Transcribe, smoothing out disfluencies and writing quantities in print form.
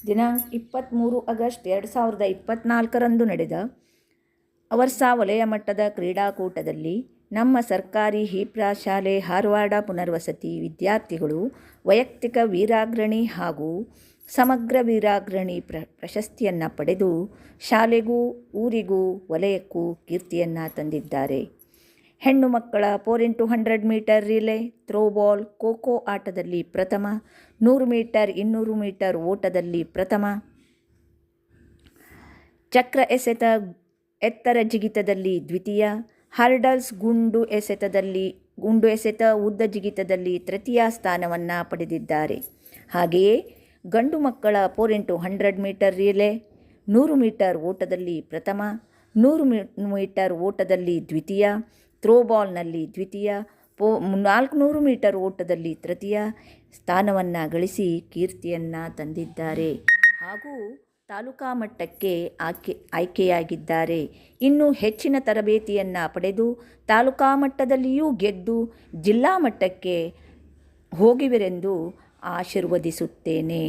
ದಿನಾಂಕ 23 ಆಗಸ್ಟ್ 2024ರಂದು ನಡೆದ ಅವರ್ಸಾ ವಲಯ ಮಟ್ಟದ ಕ್ರೀಡಾಕೂಟದಲ್ಲಿ ನಮ್ಮ ಸರ್ಕಾರಿ ಹಿಪ್ರಾ ಶಾಲೆ ಹಾರವಾಡ ಪುನರ್ವಸತಿ ವಿದ್ಯಾರ್ಥಿಗಳು ವೈಯಕ್ತಿಕ ವೀರಾಗ್ರಣಿ ಹಾಗೂ ಸಮಗ್ರ ವೀರಾಗ್ರಣಿ ಪ್ರಶಸ್ತಿಯನ್ನು ಪಡೆದು ಶಾಲೆಗೂ ಊರಿಗೂ ವಲಯಕ್ಕೂ ಕೀರ್ತಿಯನ್ನು ತಂದಿದ್ದಾರೆ. ಹೆಣ್ಣು ಮಕ್ಕಳ 4x100 metre relay, throwball, kho ಆಟದಲ್ಲಿ ಪ್ರಥಮ, 100 ಮೀಟರ್ 200 ಮೀಟರ್ ಓಟದಲ್ಲಿ ಪ್ರಥಮ, ಚಕ್ರ ಎಸೆತ ಎತ್ತರ ಜಿಗಿತದಲ್ಲಿ ದ್ವಿತೀಯ, ಹರ್ಡಲ್ಸ್ ಗುಂಡು ಎಸೆತ ಉದ್ದ ಜಿಗಿತದಲ್ಲಿ ತೃತೀಯ ಸ್ಥಾನವನ್ನು ಪಡೆದಿದ್ದಾರೆ. ಹಾಗೆಯೇ ಗಂಡು ಮಕ್ಕಳ 4x100 ಮೀಟರ್ ರಿಲೇ, 100 ಮೀಟರ್ ಓಟದಲ್ಲಿ ಪ್ರಥಮ, 100 ಮೀಟರ್ ಓಟದಲ್ಲಿ ದ್ವಿತೀಯ, ಥ್ರೋಬಾಲ್ನಲ್ಲಿ ದ್ವಿತೀಯ, 400 ಮೀಟರ್ ಓಟದಲ್ಲಿ ತೃತೀಯ ಸ್ಥಾನವನ್ನು ಗಳಿಸಿ ಕೀರ್ತಿಯನ್ನು ತಂದಿದ್ದಾರೆ ಹಾಗೂ ತಾಲೂಕಾ ಮಟ್ಟಕ್ಕೆ ಆಯ್ಕೆಯಾಗಿದ್ದಾರೆ. ಇನ್ನು ಹೆಚ್ಚಿನ ತರಬೇತಿಯನ್ನು ಪಡೆದು ತಾಲೂಕಾ ಮಟ್ಟದಲ್ಲಿಯೂ ಗೆದ್ದು ಜಿಲ್ಲಾ ಮಟ್ಟಕ್ಕೆ ಹೋಗುವಿರೆಂದು ಆಶೀರ್ವದಿಸುತ್ತೇನೆ.